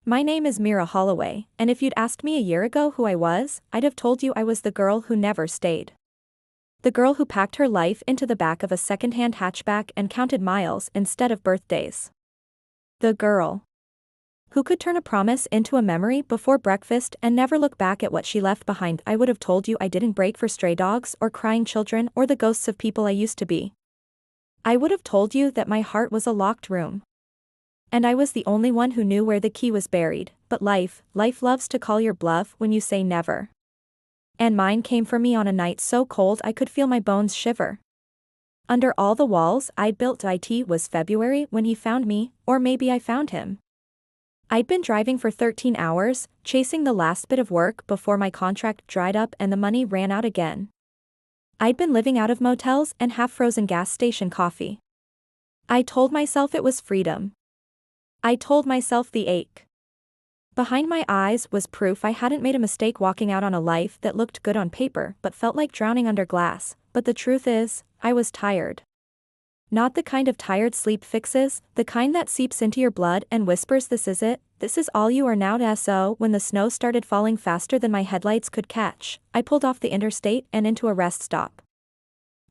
My name is Mira Holloway, and if you'd asked me a year ago who I was, I'd have told you I was the girl who never stayed. The girl who packed her life into the back of a second-hand hatchback and counted miles instead of birthdays. The girl who could turn a promise into a memory before breakfast and never look back at what she left behind. I would have told you I didn't break for stray dogs or crying children or the ghosts of people I used to be. I would have told you that my heart was a locked room. And I was the only one who knew where the key was buried, but life loves to call your bluff when you say never. And mine came for me on a night so cold I could feel my bones shiver. Under all the walls I'd built. It was February when he found me, or maybe I found him. I'd been driving for 13 hours, chasing the last bit of work before my contract dried up and the money ran out again. I'd been living out of motels and half-frozen gas station coffee. I told myself it was freedom. I told myself the ache behind my eyes was proof I hadn't made a mistake walking out on a life that looked good on paper but felt like drowning under glass. But the truth is, I was tired. Not the kind of tired sleep fixes, the kind that seeps into your blood and whispers this is it, this is all you are now. So when the snow started falling faster than my headlights could catch, I pulled off the interstate and into a rest stop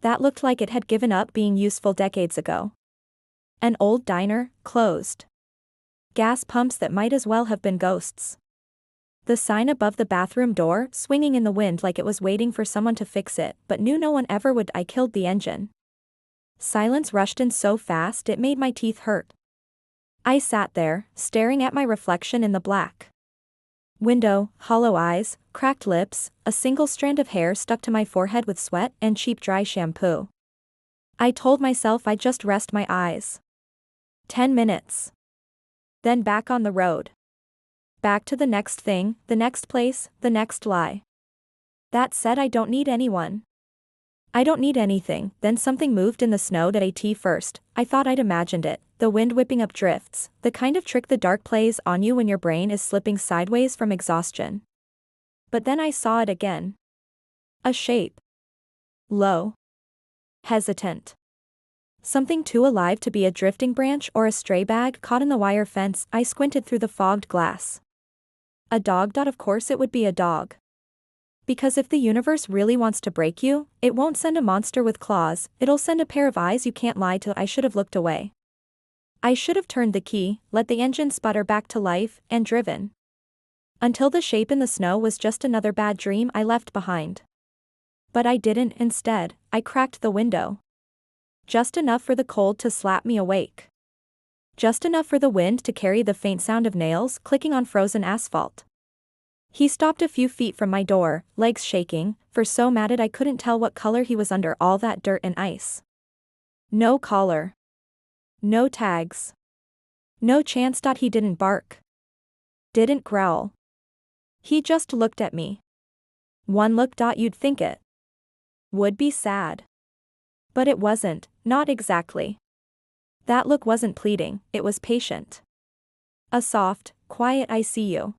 that looked like it had given up being useful decades ago. An old diner, closed. Gas pumps that might as well have been ghosts. The sign above the bathroom door swinging in the wind like it was waiting for someone to fix it, but knew no one ever would. I killed the engine. Silence rushed in so fast it made my teeth hurt. I sat there, staring at my reflection in the black window, hollow eyes, cracked lips, a single strand of hair stuck to my forehead with sweat and cheap dry shampoo. I told myself I'd just rest my eyes. 10 minutes. Then back on the road. Back to the next thing, the next place, the next lie. That said, I don't need anyone. I don't need anything. Then something moved in the snow. At first, I thought I'd imagined it, the wind whipping up drifts, the kind of trick the dark plays on you when your brain is slipping sideways from exhaustion. But then I saw it again. A shape. Low. Hesitant. Something too alive to be a drifting branch or a stray bag caught in the wire fence. I squinted through the fogged glass. A dog. Of course it would be a dog. Because if the universe really wants to break you, it won't send a monster with claws, it'll send a pair of eyes you can't lie to. I should have looked away. I should have turned the key, let the engine sputter back to life, and driven. Until the shape in the snow was just another bad dream I left behind. But I didn't. Instead, I cracked the window. Just enough for the cold to slap me awake. Just enough for the wind to carry the faint sound of nails clicking on frozen asphalt. He stopped a few feet from my door, legs shaking, for so matted I couldn't tell what color he was under all that dirt and ice. No collar. No tags. No chance. He didn't bark. Didn't growl. He just looked at me. One look. You'd think it would be sad. But it wasn't, not exactly. That look wasn't pleading, it was patient. A soft, quiet I see you.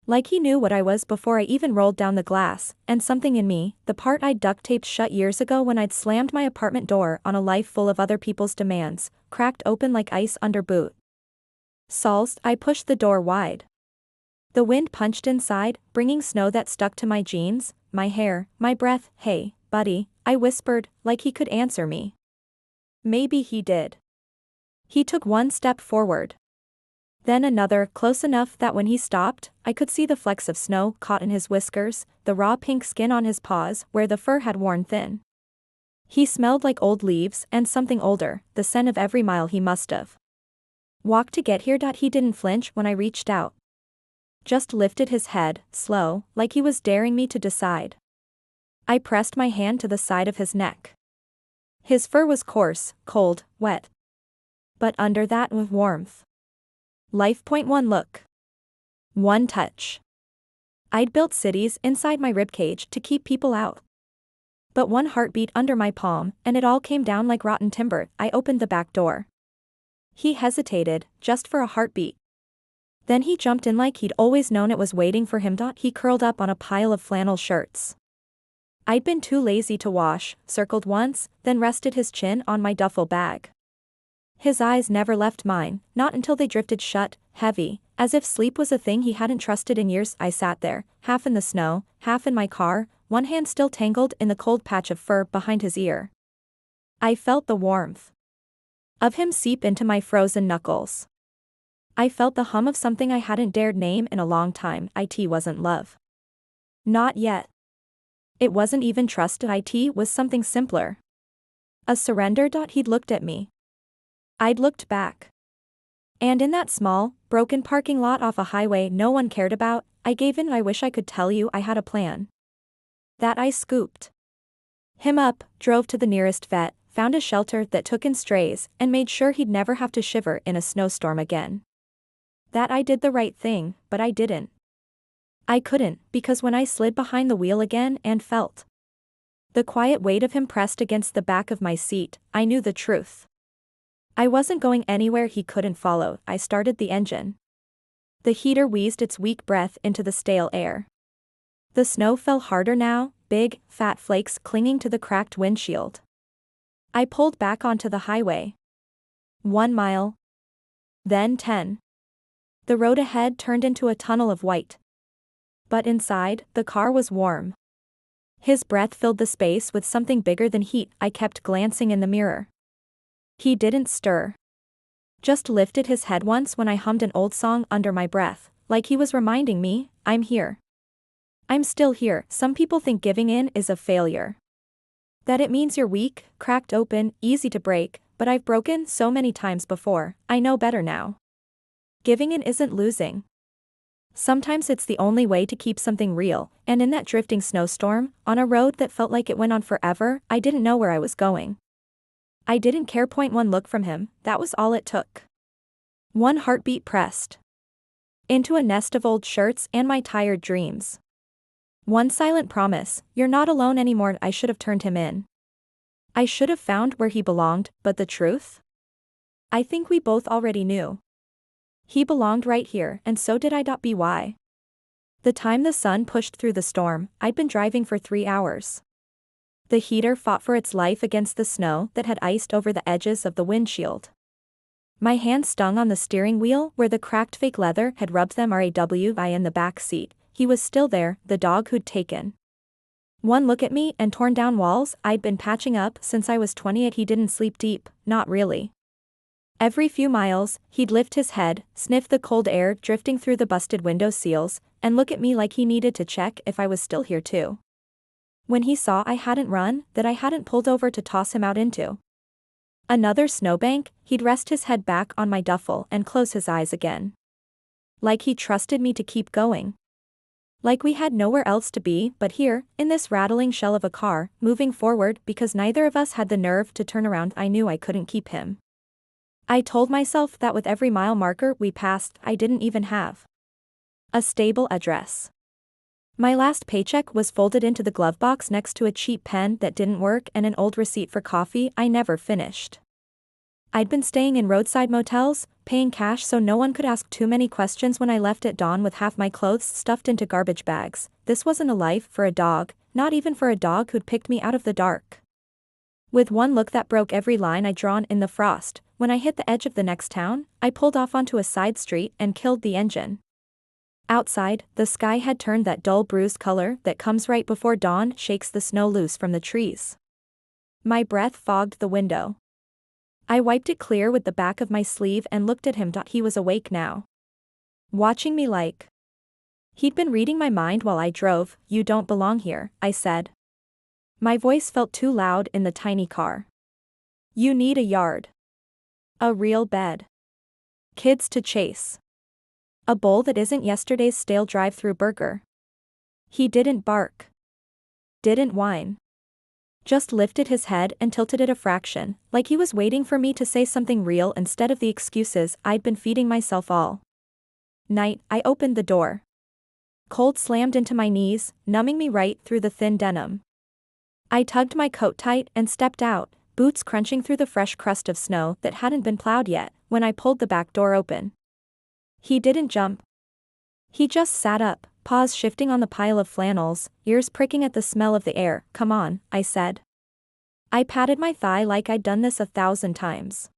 Like he knew what I was before I even rolled down the glass, and something in me, the part I'd duct taped shut years ago when I'd slammed my apartment door on a life full of other people's demands, cracked open like ice under boot. Salsed, I pushed the door wide. The wind punched inside, bringing snow that stuck to my jeans, my hair, my breath. Hey, buddy, I whispered, like he could answer me. Maybe he did. He took one step forward. Then another, close enough that when he stopped, I could see the flecks of snow caught in his whiskers, the raw pink skin on his paws where the fur had worn thin. He smelled like old leaves and something older, the scent of every mile he must have walked to get here. He didn't flinch when I reached out. Just lifted his head, slow, like he was daring me to decide. I pressed my hand to the side of his neck. His fur was coarse, cold, wet. But under that was warmth. Life. One look. One touch. I'd built cities inside my ribcage to keep people out. But one heartbeat under my palm, and it all came down like rotten timber. I opened the back door. He hesitated, just for a heartbeat. Then he jumped in like he'd always known it was waiting for him. He curled up on a pile of flannel shirts I'd been too lazy to wash, circled once, then rested his chin on my duffel bag. His eyes never left mine, not until they drifted shut, heavy, As if sleep was a thing he hadn't trusted in years, I sat there, half in the snow, half in my car, one hand still tangled in the cold patch of fur behind his ear. I felt the warmth of him seep into my frozen knuckles. I felt the hum of something I hadn't dared name in a long time. It wasn't love. Not yet. It wasn't even trust. It was something simpler. A surrender. He'd looked at me. I'd looked back. And in that small, broken parking lot off a highway no one cared about, I gave in. I wish I could tell you I had a plan. That I scooped him up, drove to the nearest vet, found a shelter that took in strays, and made sure he'd never have to shiver in a snowstorm again. That I did the right thing, but I didn't. I couldn't, because when I slid behind the wheel again and felt the quiet weight of him pressed against the back of my seat, I knew the truth. I wasn't going anywhere he couldn't follow. I started the engine. The heater wheezed its weak breath into the stale air. The snow fell harder now, big, fat flakes clinging to the cracked windshield. I pulled back onto the highway. 1 mile. Then 10. The road ahead turned into a tunnel of white. But inside, the car was warm. His breath filled the space with something bigger than heat. I kept glancing in the mirror. He didn't stir. Just lifted his head once when I hummed an old song under my breath, like he was reminding me, I'm here. I'm still here. Some people think giving in is a failure. That it means you're weak, cracked open, easy to break, but I've broken so many times before, I know better now. Giving in isn't losing. Sometimes it's the only way to keep something real, and in that drifting snowstorm, on a road that felt like it went on forever, I didn't know where I was going. I didn't care. One look from him, that was all it took. One heartbeat pressed into a nest of old shirts and my tired dreams. One silent promise, you're not alone anymore. I should have turned him in. I should have found where he belonged, but the truth? I think we both already knew. He belonged right here, and so did I. By the time the sun pushed through the storm, I'd been driving for 3 hours. The heater fought for its life against the snow that had iced over the edges of the windshield. My hand stung on the steering wheel where the cracked fake leather had rubbed them. Rawi in the back seat, he was still there, the dog who'd taken one look at me and torn down walls I'd been patching up since I was 28. He didn't sleep deep, not really. Every few miles, he'd lift his head, sniff the cold air drifting through the busted window seals, and look at me like he needed to check if I was still here too. When he saw I hadn't run, that I hadn't pulled over to toss him out into another snowbank, he'd rest his head back on my duffel and close his eyes again. Like he trusted me to keep going. Like we had nowhere else to be but here, in this rattling shell of a car, moving forward because neither of us had the nerve to turn around. I knew I couldn't keep him. I told myself that with every mile marker we passed, I didn't even have a stable address. My last paycheck was folded into the glove box next to a cheap pen that didn't work and an old receipt for coffee I never finished. I'd been staying in roadside motels, paying cash so no one could ask too many questions when I left at dawn with half my clothes stuffed into garbage bags. This wasn't a life for a dog, not even for a dog who'd picked me out of the dark. With one look that broke every line I'd drawn in the frost, when I hit the edge of the next town, I pulled off onto a side street and killed the engine. Outside, the sky had turned that dull bruised color that comes right before dawn shakes the snow loose from the trees. My breath fogged the window. I wiped it clear with the back of my sleeve and looked at him. He was awake now. Watching me like he'd been reading my mind while I drove. You don't belong here, I said. My voice felt too loud in the tiny car. You need a yard. A real bed. Kids to chase. A bowl that isn't yesterday's stale drive-through burger. He didn't bark. Didn't whine. Just lifted his head and tilted it a fraction, like he was waiting for me to say something real instead of the excuses I'd been feeding myself all night. I opened the door. Cold slammed into my knees, numbing me right through the thin denim. I tugged my coat tight and stepped out, boots crunching through the fresh crust of snow that hadn't been plowed yet, when I pulled the back door open. He didn't jump. He just sat up, paws shifting on the pile of flannels, ears pricking at the smell of the air. Come on, I said. I patted my thigh like I'd done this 1,000 times.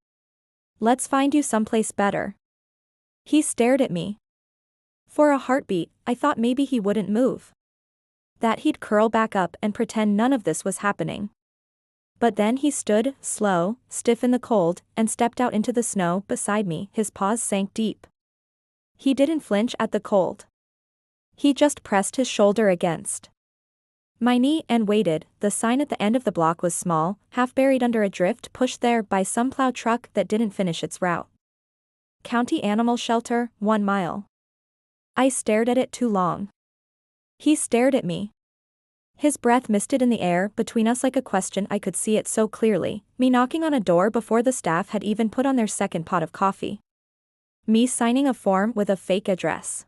Let's find you someplace better. He stared at me. For a heartbeat, I thought maybe he wouldn't move. That he'd curl back up and pretend none of this was happening. But then he stood, slow, stiff in the cold, and stepped out into the snow beside me. His paws sank deep. He didn't flinch at the cold. He just pressed his shoulder against my knee and waited. The sign at the end of the block was small, half buried under a drift pushed there by some plow truck that didn't finish its route. County Animal Shelter, 1 mile. I stared at it too long. He stared at me. His breath misted in the air between us like a question. I could see it so clearly, me knocking on a door before the staff had even put on their second pot of coffee. Me signing a form with a fake address.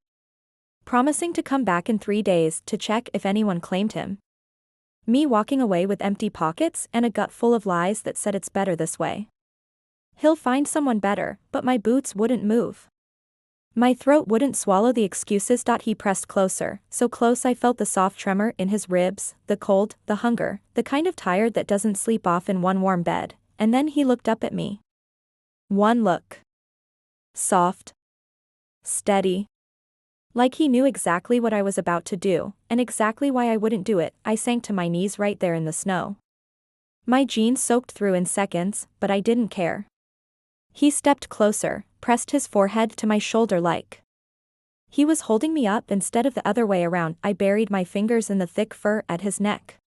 Promising to come back in 3 days to check if anyone claimed him. Me walking away with empty pockets and a gut full of lies that said it's better this way. He'll find someone better, but my boots wouldn't move. My throat wouldn't swallow the excuses. He pressed closer, so close I felt the soft tremor in his ribs, the cold, the hunger, the kind of tired that doesn't sleep off in one warm bed, and then he looked up at me. One look. Soft. Steady. Like he knew exactly what I was about to do, and exactly why I wouldn't do it. I sank to my knees right there in the snow. My jeans soaked through in seconds, but I didn't care. He stepped closer, pressed his forehead to my shoulder like he was holding me up instead of the other way around. I buried my fingers in the thick fur at his neck.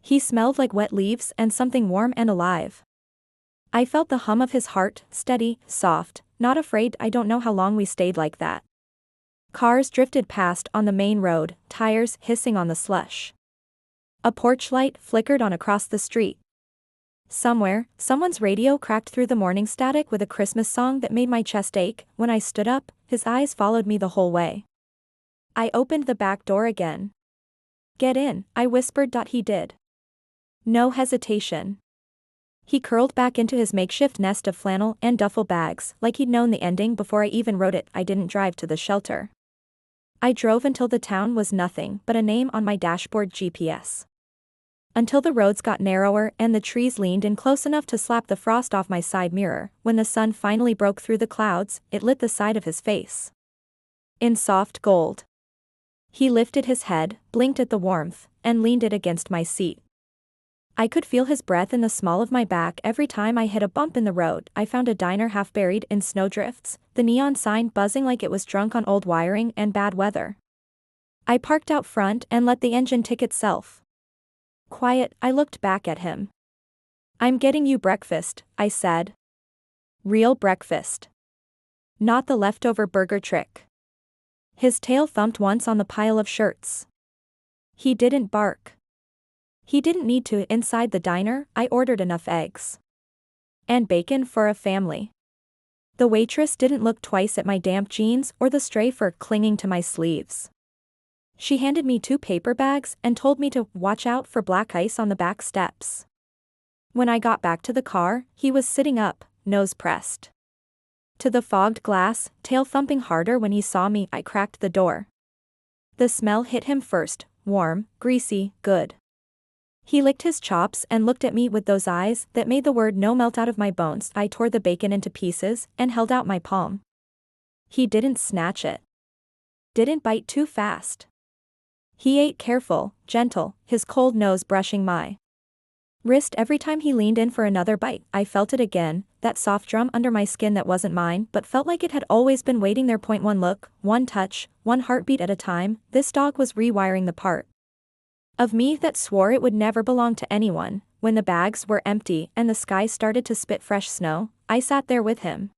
He smelled like wet leaves and something warm and alive. I felt the hum of his heart, steady, soft, not afraid. I don't know how long we stayed like that. Cars drifted past on the main road, tires hissing on the slush. A porch light flickered on across the street. Somewhere, someone's radio cracked through the morning static with a Christmas song that made my chest ache. When I stood up, his eyes followed me the whole way. I opened the back door again. Get in, I whispered. He did. No hesitation. He curled back into his makeshift nest of flannel and duffel bags, like he'd known the ending before I even wrote it. I didn't drive to the shelter. I drove until the town was nothing but a name on my dashboard GPS. Until the roads got narrower and the trees leaned in close enough to slap the frost off my side mirror. When the sun finally broke through the clouds, it lit the side of his face in soft gold. He lifted his head, blinked at the warmth, and leaned it against my seat. I could feel his breath in the small of my back every time I hit a bump in the road. I found a diner half buried in snowdrifts, the neon sign buzzing like it was drunk on old wiring and bad weather. I parked out front and let the engine tick itself. Quiet, I looked back at him. I'm getting you breakfast, I said. Real breakfast. Not the leftover burger trick. His tail thumped once on the pile of shirts. He didn't bark. He didn't need to. Inside the diner, I ordered enough eggs and bacon for a family. The waitress didn't look twice at my damp jeans or the stray fur clinging to my sleeves. She handed me 2 paper bags and told me to watch out for black ice on the back steps. When I got back to the car, he was sitting up, nose pressed to the fogged glass, tail thumping harder. When he saw me, I cracked the door. The smell hit him first, warm, greasy, good. He licked his chops and looked at me with those eyes that made the word no melt out of my bones. I tore the bacon into pieces and held out my palm. He didn't snatch it. Didn't bite too fast. He ate careful, gentle, his cold nose brushing my wrist every time he leaned in for another bite. I felt it again, that soft drum under my skin that wasn't mine but felt like it had always been waiting there. One look, one touch, one heartbeat at a time. This dog was rewiring the part of me that swore it would never belong to anyone. When the bags were empty and the sky started to spit fresh snow, I sat there with him.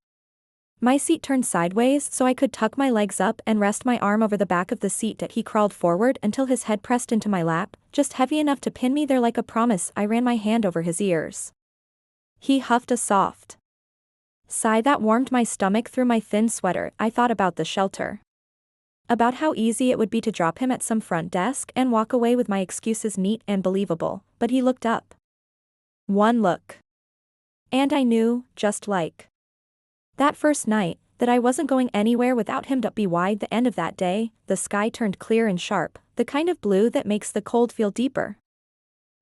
My seat turned sideways so I could tuck my legs up and rest my arm over the back of the seat. He crawled forward until his head pressed into my lap, just heavy enough to pin me there like a promise. I ran my hand over his ears. He huffed a soft sigh that warmed my stomach through my thin sweater. I thought about the shelter. About how easy it would be to drop him at some front desk and walk away with my excuses neat and believable, but he looked up. One look. And I knew, just like that first night, that I wasn't going anywhere without him. By the end of that day, the sky turned clear and sharp, the kind of blue that makes the cold feel deeper.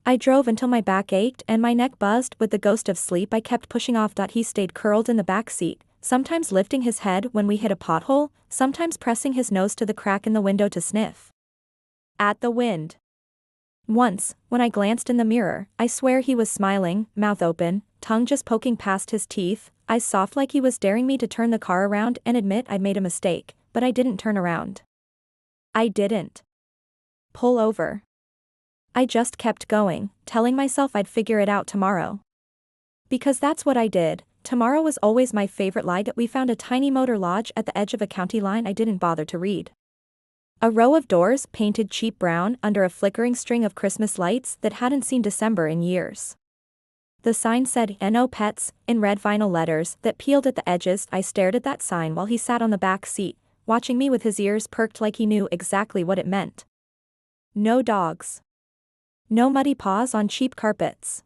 I drove until my back ached and my neck buzzed with the ghost of sleep I kept pushing off. He stayed curled in the back seat, sometimes lifting his head when we hit a pothole, sometimes pressing his nose to the crack in the window to sniff at the wind. Once, when I glanced in the mirror, I swear he was smiling, mouth open, tongue just poking past his teeth, eyes soft like he was daring me to turn the car around and admit I'd made a mistake, but I didn't turn around. I didn't pull over. I just kept going, telling myself I'd figure it out tomorrow. Because that's what I did. Tomorrow was always my favorite lie. That we found a tiny motor lodge at the edge of a county line I didn't bother to read. A row of doors painted cheap brown under a flickering string of Christmas lights that hadn't seen December in years. The sign said, "No pets," in red vinyl letters that peeled at the edges. I stared at that sign while he sat on the back seat, watching me with his ears perked like he knew exactly what it meant. No dogs. No muddy paws on cheap carpets.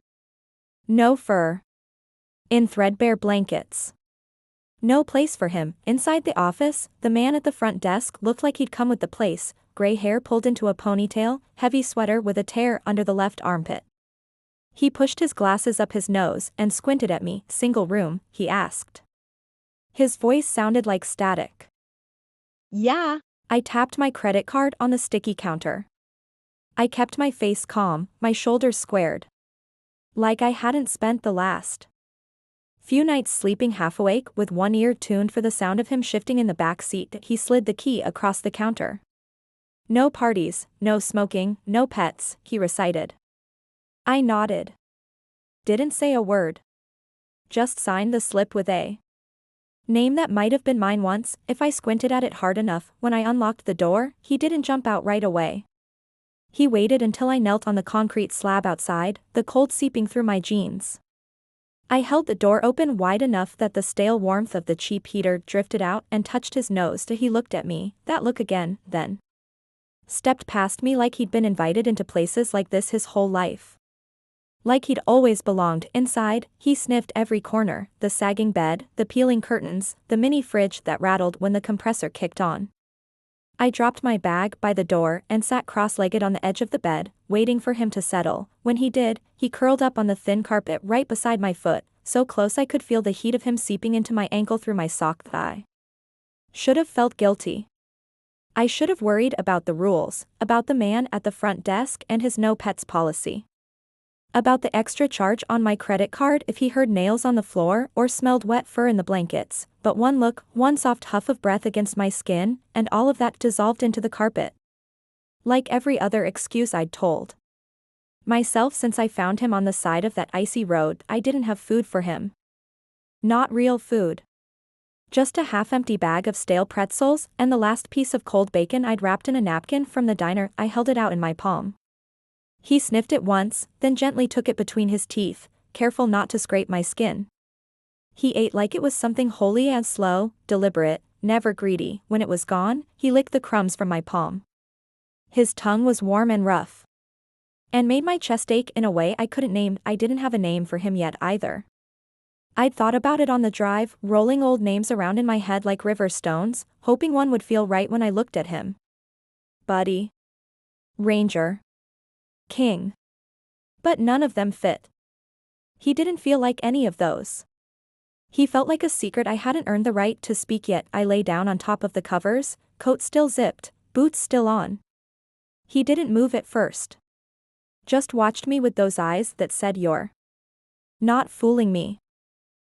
No fur in threadbare blankets. No place for him. Inside the office, the man at the front desk looked like he'd come with the place, gray hair pulled into a ponytail, heavy sweater with a tear under the left armpit. He pushed his glasses up his nose and squinted at me. "Single room?" he asked. His voice sounded like static. Yeah. I tapped my credit card on the sticky counter. I kept my face calm, my shoulders squared. Like I hadn't spent the last few nights sleeping half awake with one ear tuned for the sound of him shifting in the back seat. He slid the key across the counter. "No parties, no smoking, no pets," he recited. I nodded. Didn't say a word. Just signed the slip with a name that might have been mine once, if I squinted at it hard enough. When I unlocked the door, he didn't jump out right away. He waited until I knelt on the concrete slab outside, the cold seeping through my jeans. I held the door open wide enough that the stale warmth of the cheap heater drifted out and touched his nose. He looked at me, that look again, then stepped past me like he'd been invited into places like this his whole life. Like he'd always belonged inside. He sniffed every corner, the sagging bed, the peeling curtains, the mini fridge that rattled when the compressor kicked on. I dropped my bag by the door and sat cross-legged on the edge of the bed, waiting for him to settle. When he did, he curled up on the thin carpet right beside my foot, so close I could feel the heat of him seeping into my ankle through my sock thigh. Should have felt guilty. I should have worried about the rules, about the man at the front desk and his no pets policy. About the extra charge on my credit card if he heard nails on the floor or smelled wet fur in the blankets, but one look, one soft huff of breath against my skin, and all of that dissolved into the carpet. Like every other excuse I'd told myself since I found him on the side of that icy road, I didn't have food for him. Not real food. Just a half-empty bag of stale pretzels and the last piece of cold bacon I'd wrapped in a napkin from the diner. I held it out in my palm. He sniffed it once, then gently took it between his teeth, careful not to scrape my skin. He ate like it was something holy and slow, deliberate, never greedy. When it was gone, he licked the crumbs from my palm. His tongue was warm and rough, and made my chest ache in a way I couldn't name. I didn't have a name for him yet either. I'd thought about it on the drive, rolling old names around in my head like river stones, hoping one would feel right when I looked at him. Buddy. Ranger. King. But none of them fit. He didn't feel like any of those. He felt like a secret I hadn't earned the right to speak yet. I lay down on top of the covers, coat still zipped, boots still on. He didn't move at first. Just watched me with those eyes that said, "You're not fooling me."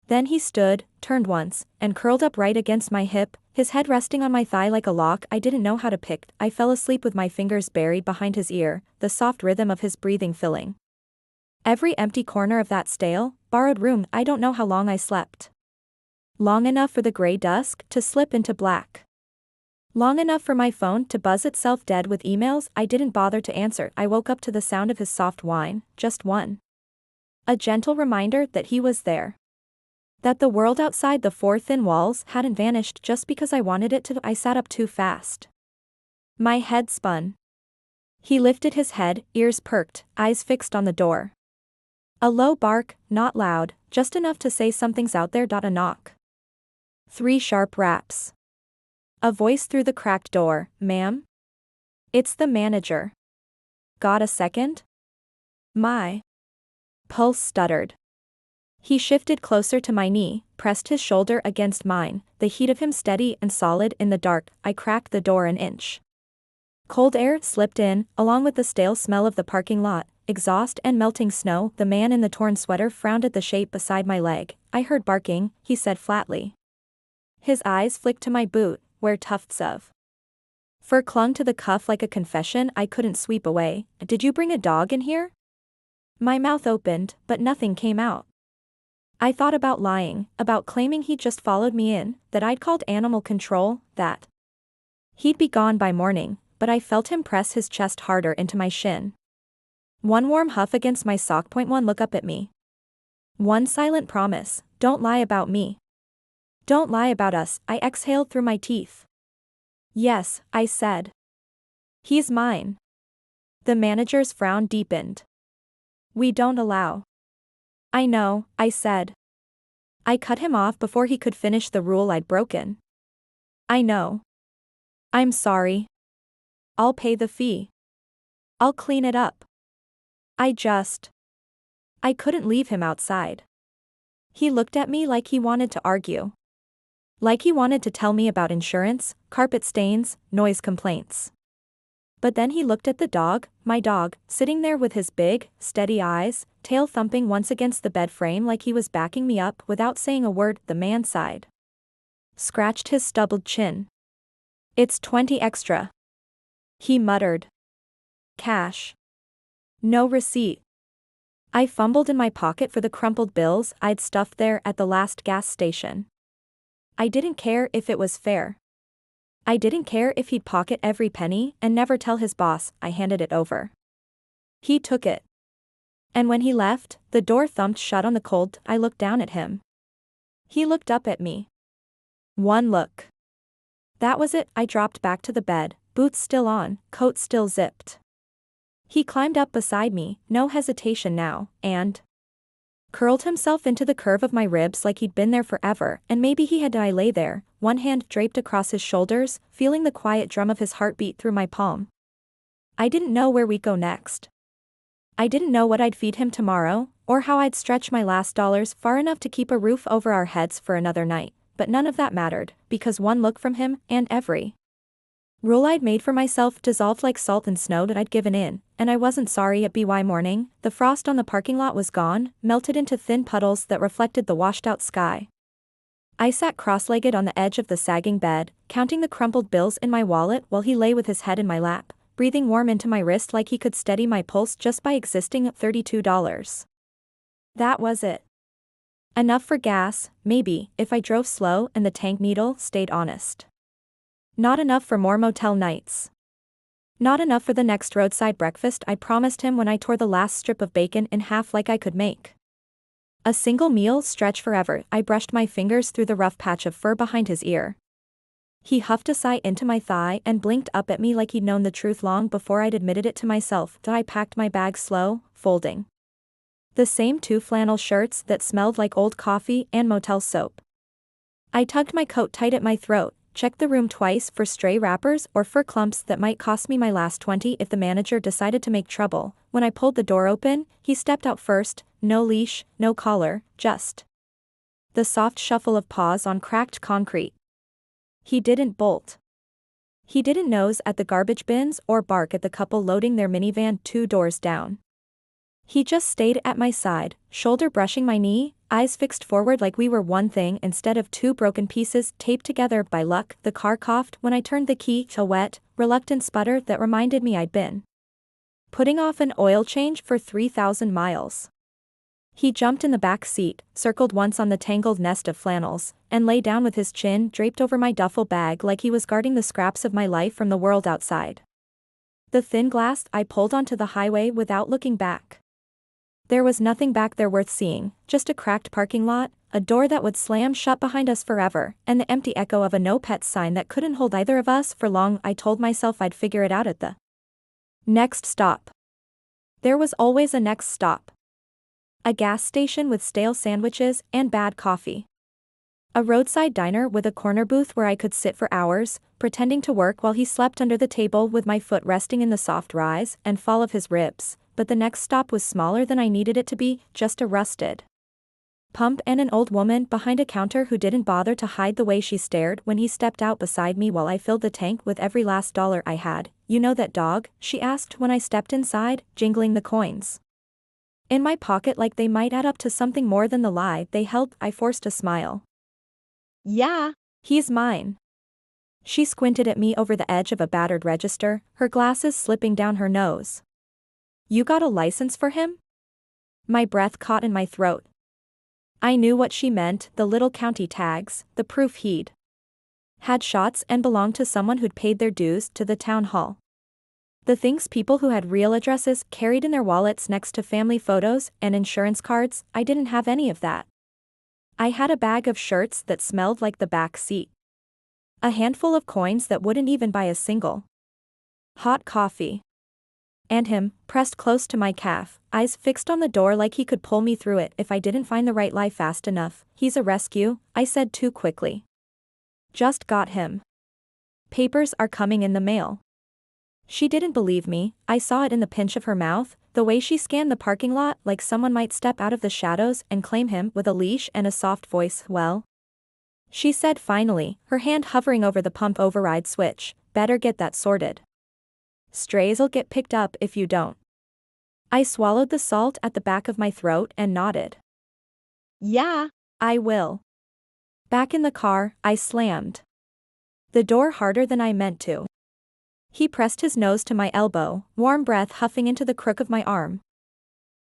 Then he stood, turned once, and curled up right against my hip, his head resting on my thigh like a lock I didn't know how to pick. I fell asleep with my fingers buried behind his ear, the soft rhythm of his breathing filling every empty corner of that stale, borrowed room. I don't know how long I slept. Long enough for the gray dusk to slip into black. Long enough for my phone to buzz itself dead with emails I didn't bother to answer. I woke up to the sound of his soft whine, just one. A gentle reminder that he was there. That the world outside the four thin walls hadn't vanished just because I wanted it to. I sat up too fast. My head spun. He lifted his head, ears perked, eyes fixed on the door. A low bark, not loud, just enough to say something's out there. A knock. 3 sharp raps. A voice through the cracked door, "Ma'am? It's the manager. Got a second?" My pulse stuttered. He shifted closer to my knee, pressed his shoulder against mine, the heat of him steady and solid in the dark. I cracked the door an inch. Cold air slipped in, along with the stale smell of the parking lot, exhaust and melting snow. The man in the torn sweater frowned at the shape beside my leg. I heard barking, he said flatly. His eyes flicked to my boot, where tufts of fur clung to the cuff like a confession I couldn't sweep away. Did you bring a dog in here? My mouth opened, but nothing came out. I thought about lying, about claiming he'd just followed me in, that I'd called animal control, that he'd be gone by morning, but I felt him press his chest harder into my shin. One warm huff against my sock point, one look up at me. One silent promise, don't lie about me. Don't lie about us. I exhaled through my teeth. Yes, I said. He's mine. The manager's frown deepened. We don't allow. I know, I said. I cut him off before he could finish the rule I'd broken. I know. I'm sorry. I'll pay the fee. I'll clean it up. I couldn't leave him outside. He looked at me like he wanted to argue. Like he wanted to tell me about insurance, carpet stains, noise complaints. But then he looked at the dog, my dog, sitting there with his big, steady eyes, tail thumping once against the bed frame like he was backing me up without saying a word. The man sighed. Scratched his stubbled chin. It's 20 extra. He muttered. Cash. No receipt. I fumbled in my pocket for the crumpled bills I'd stuffed there at the last gas station. I didn't care if it was fair. I didn't care if he'd pocket every penny and never tell his boss. I handed it over. He took it. And when he left, the door thumped shut on the cold. I looked down at him. He looked up at me. One look. That was it. I dropped back to the bed, boots still on, coat still zipped. He climbed up beside me, no hesitation now, and curled himself into the curve of my ribs like he'd been there forever, and maybe he had. I lay there, one hand draped across his shoulders, feeling the quiet drum of his heartbeat through my palm. I didn't know where we'd go next. I didn't know what I'd feed him tomorrow, or how I'd stretch my last dollars far enough to keep a roof over our heads for another night, but none of that mattered, because one look from him, and every rule I'd made for myself dissolved like salt and snow that I'd given in, and I wasn't sorry. At BY morning, the frost on the parking lot was gone, melted into thin puddles that reflected the washed-out sky. I sat cross-legged on the edge of the sagging bed, counting the crumpled bills in my wallet while he lay with his head in my lap, breathing warm into my wrist like he could steady my pulse just by existing. At $32. That was it. Enough for gas, maybe, if I drove slow and the tank needle stayed honest. Not enough for more motel nights. Not enough for the next roadside breakfast I promised him when I tore the last strip of bacon in half like I could make a single meal stretch forever. I brushed my fingers through the rough patch of fur behind his ear. He huffed a sigh into my thigh and blinked up at me like he'd known the truth long before I'd admitted it to myself. I packed my bag slow, folding the same 2 flannel shirts that smelled like old coffee and motel soap. I tugged my coat tight at my throat, checked the room twice for stray wrappers or fur clumps that might cost me my last 20 if the manager decided to make trouble. When I pulled the door open, he stepped out first, no leash, no collar, just the soft shuffle of paws on cracked concrete. He didn't bolt. He didn't nose at the garbage bins or bark at the couple loading their minivan 2 doors down. He just stayed at my side, shoulder brushing my knee, eyes fixed forward like we were one thing instead of 2 broken pieces taped together by luck. The car coughed when I turned the key, a wet, reluctant sputter that reminded me I'd been putting off an oil change for 3,000 miles. He jumped in the back seat, circled once on the tangled nest of flannels, and lay down with his chin draped over my duffel bag like he was guarding the scraps of my life from the world outside. The thin glass I pulled onto the highway without looking back. There was nothing back there worth seeing, just a cracked parking lot, a door that would slam shut behind us forever, and the empty echo of a no pets sign that couldn't hold either of us for long. I told myself I'd figure it out at the next stop. There was always a next stop. A gas station with stale sandwiches and bad coffee. A roadside diner with a corner booth where I could sit for hours, pretending to work while he slept under the table with my foot resting in the soft rise and fall of his ribs. But the next stop was smaller than I needed it to be, just a rusted pump and an old woman behind a counter who didn't bother to hide the way she stared when he stepped out beside me while I filled the tank with every last dollar I had. "You know that dog?" she asked when I stepped inside, jingling the coins in my pocket like they might add up to something more than the lie they held. I forced a smile. Yeah. "He's mine." She squinted at me over the edge of a battered register, her glasses slipping down her nose. "You got a license for him?" My breath caught in my throat. I knew what she meant, the little county tags, the proof he'd had shots and belonged to someone who'd paid their dues to the town hall. The things people who had real addresses carried in their wallets next to family photos and insurance cards. I didn't have any of that. I had a bag of shirts that smelled like the back seat. A handful of coins that wouldn't even buy a single hot coffee. And him, pressed close to my calf, eyes fixed on the door like he could pull me through it if I didn't find the right lie fast enough. "He's a rescue," I said too quickly. "Just got him. Papers are coming in the mail." She didn't believe me. I saw it in the pinch of her mouth, the way she scanned the parking lot like someone might step out of the shadows and claim him with a leash and a soft voice. "Well," she said finally, her hand hovering over the pump override switch, "better get that sorted. Strays'll get picked up if you don't." I swallowed the salt at the back of my throat and nodded. Yeah. "I will." Back in the car, I slammed the door harder than I meant to. He pressed his nose to my elbow, warm breath huffing into the crook of my arm.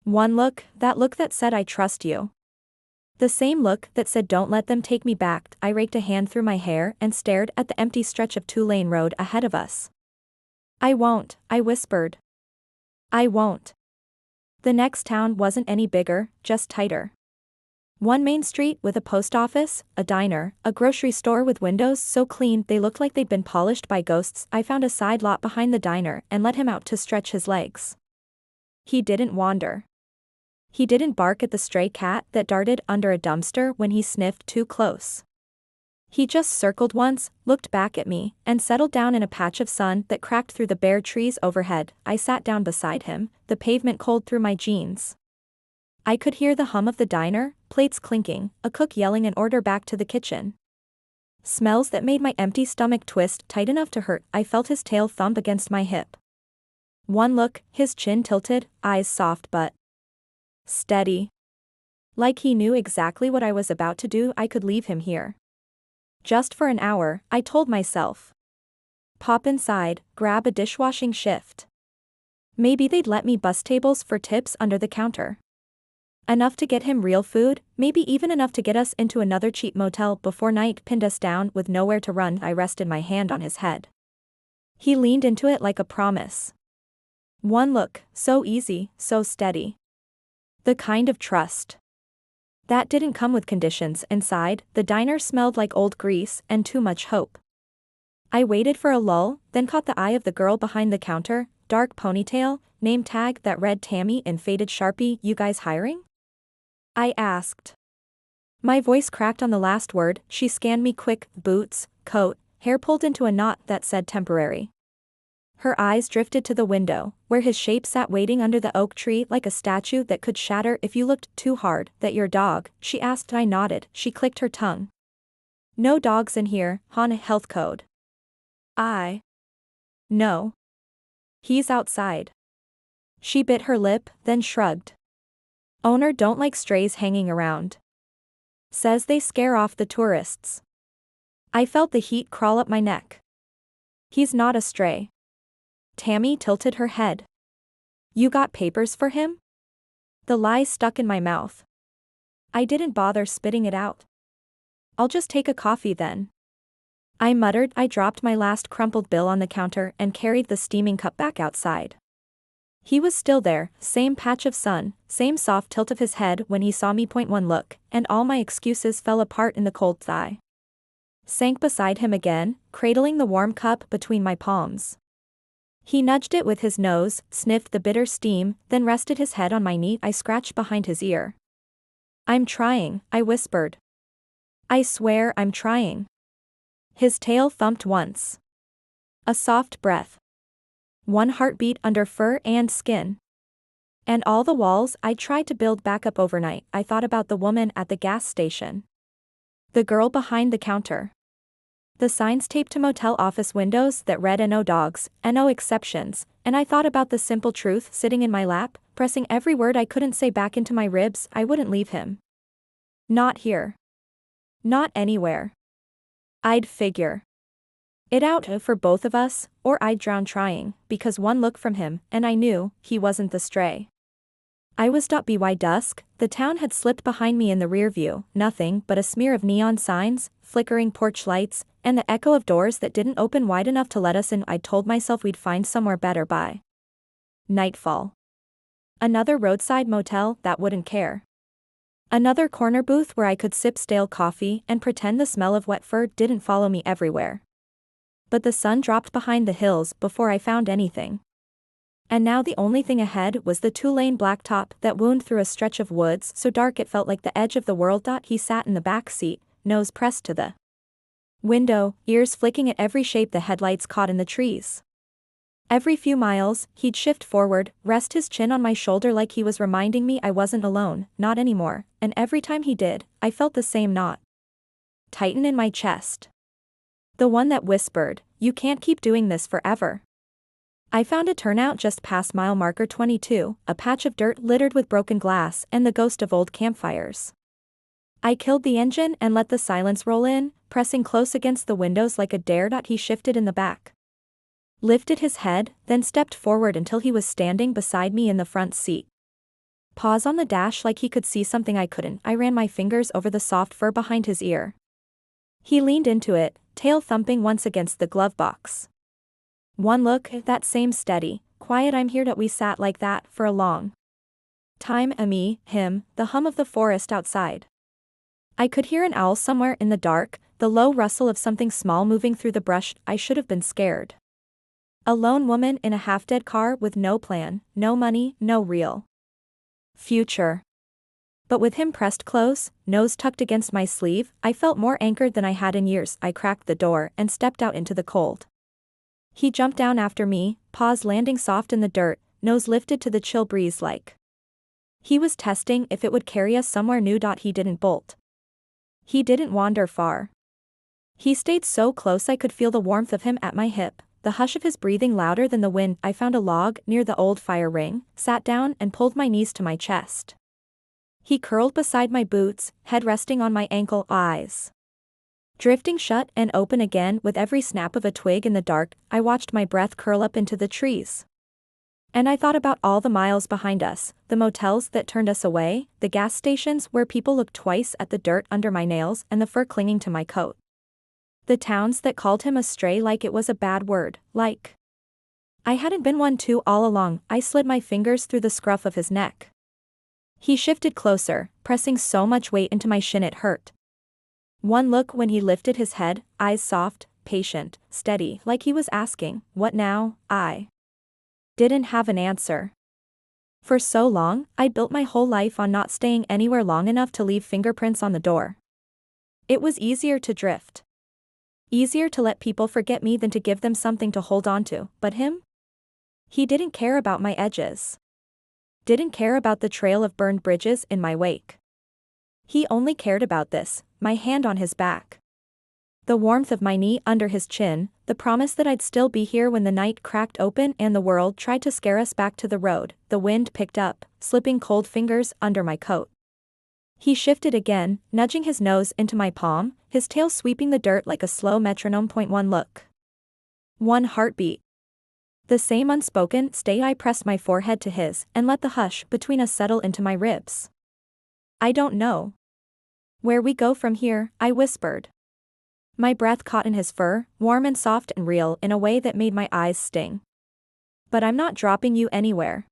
One look, that look that said "I trust you." The same look that said "don't let them take me back." I raked a hand through my hair and stared at the empty stretch of two-lane road ahead of us. "I won't," I whispered. "I won't." The next town wasn't any bigger, just tighter. One main street with a post office, a diner, a grocery store with windows so clean they looked like they'd been polished by ghosts. I found a side lot behind the diner and let him out to stretch his legs. He didn't wander. He didn't bark at the stray cat that darted under a dumpster when he sniffed too close. He just circled once, looked back at me, and settled down in a patch of sun that cracked through the bare trees overhead. I sat down beside him, the pavement cold through my jeans. I could hear the hum of the diner, plates clinking, a cook yelling an order back to the kitchen. Smells that made my empty stomach twist tight enough to hurt. I felt his tail thump against my hip. One look, his chin tilted, eyes soft but steady. Like he knew exactly what I was about to do. I could leave him here. Just for an hour, I told myself. Pop inside, grab a dishwashing shift. Maybe they'd let me bus tables for tips under the counter. Enough to get him real food, maybe even enough to get us into another cheap motel before night pinned us down with nowhere to run. I rested my hand on his head. He leaned into it like a promise. One look, so easy, so steady. The kind of trust that didn't come with conditions. Inside, the diner smelled like old grease and too much hope. I waited for a lull, then caught the eye of the girl behind the counter, dark ponytail, name tag that read Tammy in faded Sharpie. "You guys hiring?" I asked. My voice cracked on the last word. She scanned me quick, boots, coat, hair pulled into a knot that said temporary. Her eyes drifted to the window, where his shape sat waiting under the oak tree like a statue that could shatter if you looked too hard. "That your dog?" she asked. I nodded. She clicked her tongue. "No dogs in here, on health code." No. He's outside." She bit her lip, then shrugged. "Owner don't like strays hanging around. Says they scare off the tourists." I felt the heat crawl up my neck. "He's not a stray." Tammy tilted her head. "You got papers for him?" The lie stuck in my mouth. I didn't bother spitting it out. "I'll just take a coffee then," I muttered. I dropped my last crumpled bill on the counter and carried the steaming cup back outside. He was still there, same patch of sun, same soft tilt of his head when he saw me. One look, and all my excuses fell apart in the cold thigh. Sank beside him again, cradling the warm cup between my palms. He nudged it with his nose, sniffed the bitter steam, then rested his head on my knee. I scratched behind his ear. "I'm trying," I whispered. "I swear I'm trying." His tail thumped once. A soft breath. One heartbeat under fur and skin. And all the walls I tried to build back up overnight. I thought about the woman at the gas station. The girl behind the counter. The signs taped to motel office windows that read "No dogs, and no exceptions," and I thought about the simple truth sitting in my lap, pressing every word I couldn't say back into my ribs. I wouldn't leave him. Not here. Not anywhere. I'd figure it out for both of us, or I'd drown trying, because one look from him, and I knew he wasn't the stray. I was by dusk, the town had slipped behind me in the rear view, nothing but a smear of neon signs, flickering porch lights, and the echo of doors that didn't open wide enough to let us in. I'd told myself we'd find somewhere better by nightfall. Another roadside motel that wouldn't care. Another corner booth where I could sip stale coffee and pretend the smell of wet fur didn't follow me everywhere. But the sun dropped behind the hills before I found anything. And now the only thing ahead was the two-lane blacktop that wound through a stretch of woods so dark it felt like the edge of the world. He sat in the back seat, nose pressed to the window, ears flicking at every shape the headlights caught in the trees. Every few miles, he'd shift forward, rest his chin on my shoulder like he was reminding me I wasn't alone, not anymore, and every time he did, I felt the same knot tighten in my chest. The one that whispered, "You can't keep doing this forever." I found a turnout just past mile marker 22, a patch of dirt littered with broken glass and the ghost of old campfires. I killed the engine and let the silence roll in, pressing close against the windows like a dare. He shifted in the back, lifted his head, then stepped forward until he was standing beside me in the front seat. Paws on the dash like he could see something I couldn't. I ran my fingers over the soft fur behind his ear. He leaned into it, tail thumping once against the glove box. One look, that same steady, quiet "I'm here." We sat like that for a long time, me, him, the hum of the forest outside. I could hear an owl somewhere in the dark, the low rustle of something small moving through the brush. I should have been scared. A lone woman in a half-dead car with no plan, no money, no real future. But with him pressed close, nose tucked against my sleeve, I felt more anchored than I had in years. I cracked the door and stepped out into the cold. He jumped down after me, paws landing soft in the dirt, nose lifted to the chill breeze like he was testing if it would carry us somewhere new. He didn't bolt. He didn't wander far. He stayed so close I could feel the warmth of him at my hip, the hush of his breathing louder than the wind. I found a log near the old fire ring, sat down and pulled my knees to my chest. He curled beside my boots, head resting on my ankle, eyes drifting shut and open again with every snap of a twig in the dark. I watched my breath curl up into the trees. And I thought about all the miles behind us, the motels that turned us away, the gas stations where people looked twice at the dirt under my nails and the fur clinging to my coat. The towns that called him a stray like it was a bad word, like I hadn't been one too all along. I slid my fingers through the scruff of his neck. He shifted closer, pressing so much weight into my shin it hurt. One look when he lifted his head, eyes soft, patient, steady, like he was asking, "What now?" I didn't have an answer. For so long, I'd built my whole life on not staying anywhere long enough to leave fingerprints on the door. It was easier to drift. Easier to let people forget me than to give them something to hold on to. But him? He didn't care about my edges. Didn't care about the trail of burned bridges in my wake. He only cared about this, my hand on his back. The warmth of my knee under his chin, the promise that I'd still be here when the night cracked open and the world tried to scare us back to the road. The wind picked up, slipping cold fingers under my coat. He shifted again, nudging his nose into my palm, his tail sweeping the dirt like a slow metronome. One look. One heartbeat. The same unspoken stay. I pressed my forehead to his and let the hush between us settle into my ribs. "I don't know where we go from here," I whispered. My breath caught in his fur, warm and soft and real in a way that made my eyes sting. "But I'm not dropping you anywhere.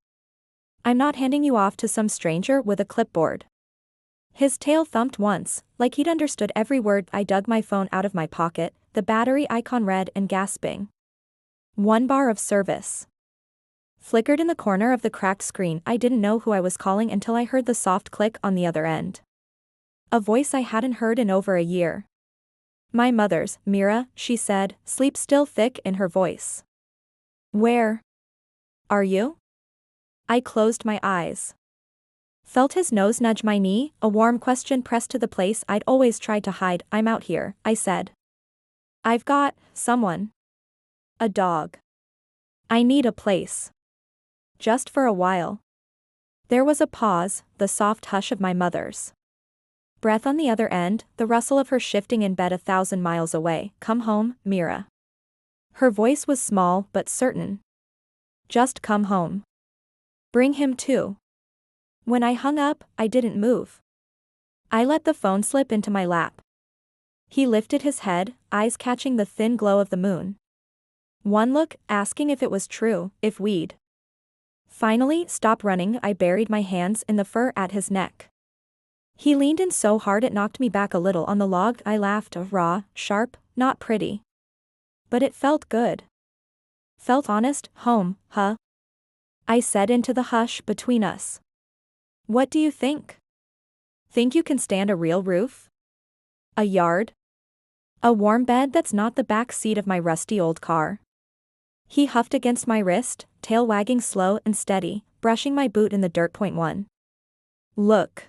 I'm not handing you off to some stranger with a clipboard." His tail thumped once, like he'd understood every word. I dug my phone out of my pocket, the battery icon red and gasping. One bar of service flickered in the corner of the cracked screen. I didn't know who I was calling until I heard the soft click on the other end. A voice I hadn't heard in over a year. My mother's. "Mira," she said, sleep still thick in her voice. "Where are you?" I closed my eyes. Felt his nose nudge my knee, a warm question pressed to the place I'd always tried to hide. I'm out here, I said. I've got someone. A dog. I need a place. Just for a while. There was a pause, the soft hush of my mother's breath on the other end, the rustle of her shifting in bed 1,000 miles away. Come home, Mira. Her voice was small but certain. Just come home. Bring him too. When I hung up, I didn't move. I let the phone slip into my lap. He lifted his head, eyes catching the thin glow of the moon. One look, asking if it was true, if we'd finally stop running. I buried my hands in the fur at his neck. He leaned in so hard it knocked me back a little on the log. I laughed, raw, sharp, not pretty. But it felt good. Felt honest. Home, huh? I said into the hush between us. What do you think? Think you can stand a real roof? A yard? A warm bed that's not the back seat of my rusty old car? He huffed against my wrist, tail wagging slow and steady, brushing my boot in the dirt. Point one. Look.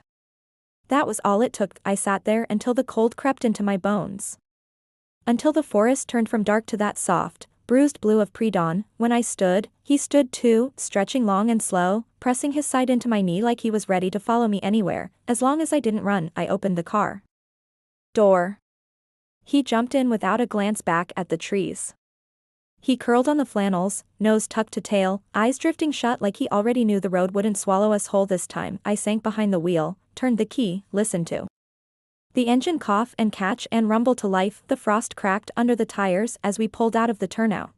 That was all it took. I sat there until the cold crept into my bones. Until the forest turned from dark to that soft, bruised blue of pre-dawn. When I stood, he stood too, stretching long and slow, pressing his side into my knee like he was ready to follow me anywhere, as long as I didn't run. I opened the car door. He jumped in without a glance back at the trees. He curled on the flannels, nose tucked to tail, eyes drifting shut like he already knew the road wouldn't swallow us whole this time. I sank behind the wheel, turned the key, listened to the engine cough and catch and rumble to life. The frost cracked under the tires as we pulled out of the turnout.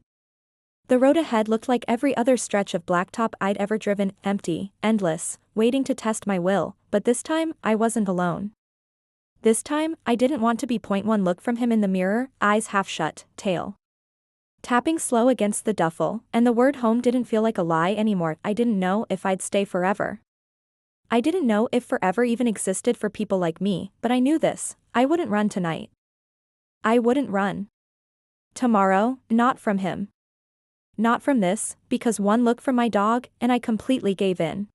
The road ahead looked like every other stretch of blacktop I'd ever driven, empty, endless, waiting to test my will, but this time, I wasn't alone. This time, I didn't want to be. Point one. Look from him in the mirror, eyes half shut, tail tapping slow against the duffel, and the word home didn't feel like a lie anymore. I didn't know if I'd stay forever. I didn't know if forever even existed for people like me, but I knew this: I wouldn't run tonight. I wouldn't run tomorrow, not from him. Not from this, because one look from my dog, and I completely gave in.